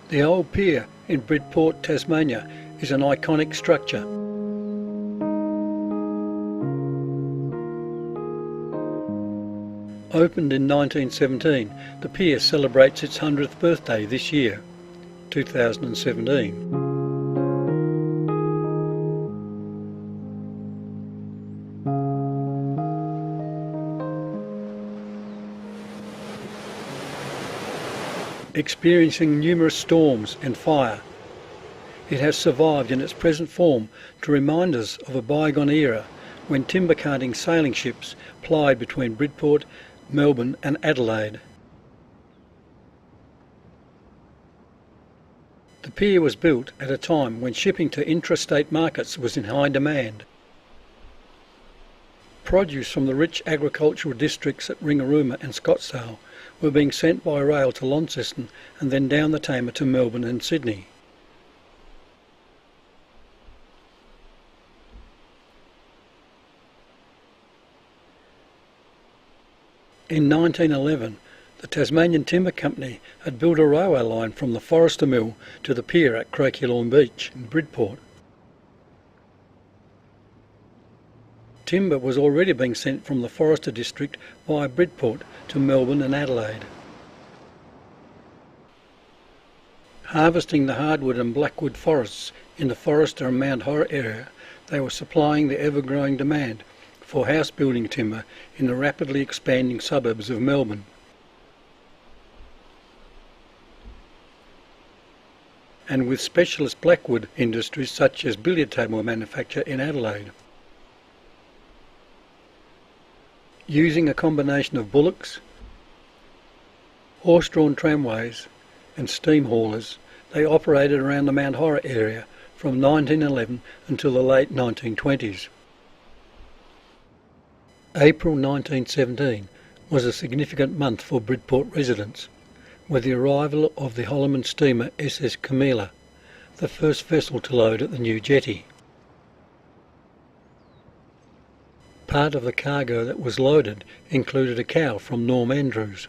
The old pier in Bridport, Tasmania is an iconic structure. Opened in 1917, the pier celebrates its 100th birthday this year, 2017. Experiencing numerous storms and fire, it has survived in its present form to remind us of a bygone era when timber carting sailing ships plied between Bridport, Melbourne and Adelaide. The pier was built at a time when shipping to intrastate markets was in high demand. Produce from the rich agricultural districts at Ringarooma and Scottsdale were being sent by rail to Launceston and then down the Tamar to Melbourne and Sydney. In 1911, the Tasmanian Timber Company had built a railway line from the Forester Mill to the pier at Croaky-Lawn Beach in Bridport. Timber was already being sent from the Forester district via Bridport to Melbourne and Adelaide. Harvesting the hardwood and blackwood forests in the Forester and Mount Horror area, they were supplying the ever-growing demand for house building timber in the rapidly expanding suburbs of Melbourne. And with specialist blackwood industries such as billiard table manufacture in Adelaide. Using a combination of bullocks, horse-drawn tramways and steam haulers, they operated around the Mount Horror area from 1911 until the late 1920s. April 1917 was a significant month for Bridport residents, with the arrival of the Holloman steamer SS Camilla, the first vessel to load at the new jetty. Part of the cargo that was loaded included a cow from Norm Andrews.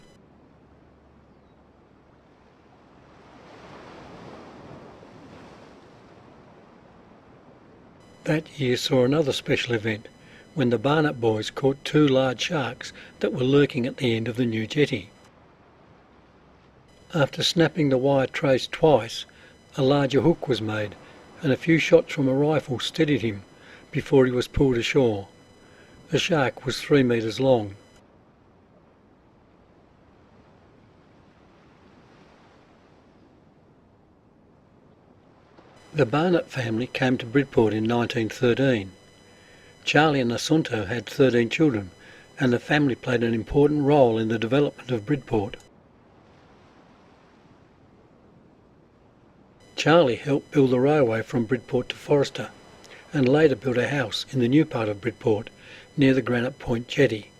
That year saw another special event, when the Barnett boys caught 2 large sharks that were lurking at the end of the new jetty. After snapping the wire trace twice, a larger hook was made, and a few shots from a rifle steadied him before he was pulled ashore. The shark was 3 metres long. The Barnett family came to Bridport in 1913. Charlie and Asunto had 13 children, and the family played an important role in the development of Bridport. Charlie helped build the railway from Bridport to Forester, and later built a house in the new part of Bridport, near the Granite Point jetty.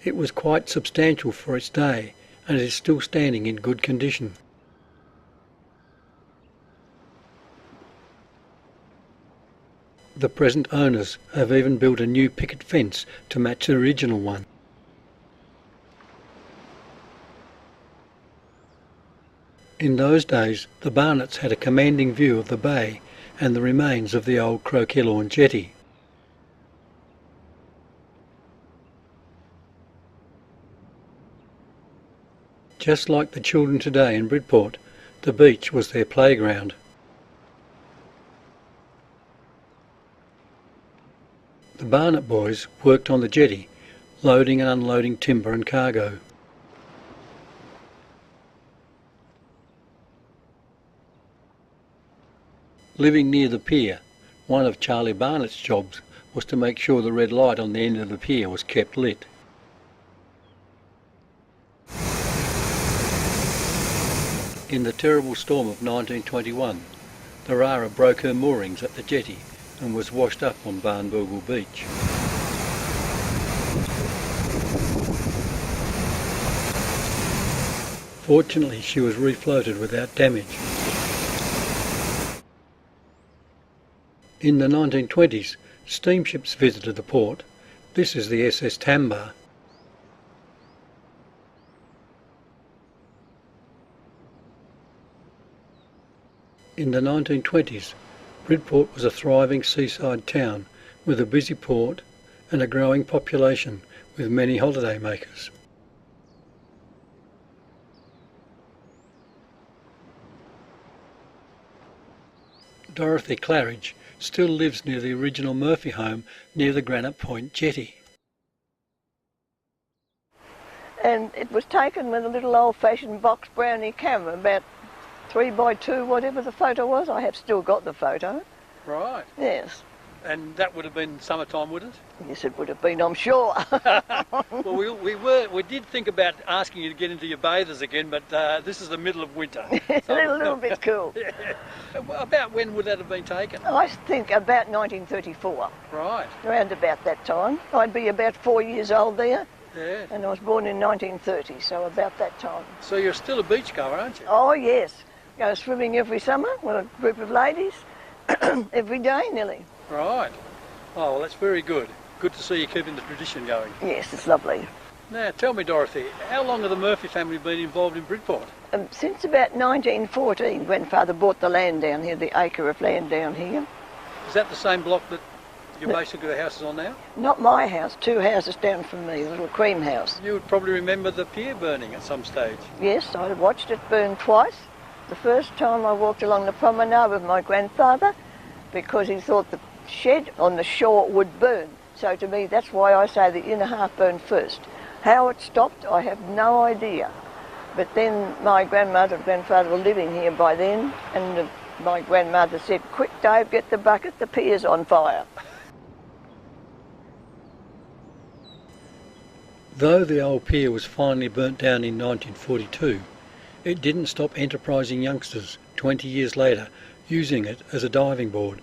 It was quite substantial for its day, and it is still standing in good condition. The present owners have even built a new picket fence to match the original one. In those days, the Barnetts had a commanding view of the bay and the remains of the old Croaky-Lawn jetty. Just like the children today in Bridport, the beach was their playground. The Barnett boys worked on the jetty, loading and unloading timber and cargo. Living near the pier, one of Charlie Barnett's jobs was to make sure the red light on the end of the pier was kept lit. In the terrible storm of 1921, the Rara broke her moorings at the jetty and was washed up on Barnbougle Beach. Fortunately, she was refloated without damage. In the 1920s, steamships visited the port. This is the SS Tambar. In the 1920s, Bridport was a thriving seaside town with a busy port and a growing population with many holiday makers. Dorothy Claridge still lives near the original Murphy home near the Granite Point jetty. And it was taken with a little old-fashioned box brownie camera, about 3x2, whatever the photo was. I have still got the photo. Right. Yes. And that would have been summertime, would it? Yes, it would have been, I'm sure. Well, we did think about asking you to get into your bathers again, but this is the middle of winter. It's a little bit cool. Yeah. About when would that have been taken? I think about 1934. Right. Around about that time. I'd be about 4 years old there. Yeah. And I was born in 1930, so about that time. So you're still a beachgoer, aren't you? Oh, yes. Go swimming every summer with a group of ladies, every day nearly. Right. Oh, well, that's very good. Good to see you keeping the tradition going. Yes, it's lovely. Now, tell me, Dorothy, how long have the Murphy family been involved in Bridport? Since about 1914, Grandfather bought the land down here, the acre of land down here. Is that the same block that you're basically the house is on now? Not my house, 2 houses down from me, the little cream house. You would probably remember the pier burning at some stage. Yes, I watched it burn twice. The first time I walked along the promenade with my grandfather because he thought the shed on the shore would burn. So to me, that's why I say the inner half burned first. How it stopped, I have no idea. But then my grandmother and grandfather were living here by then, and my grandmother said, "Quick, Dave, get the bucket, the pier's on fire." Though the old pier was finally burnt down in 1942, it didn't stop enterprising youngsters 20 years later using it as a diving board.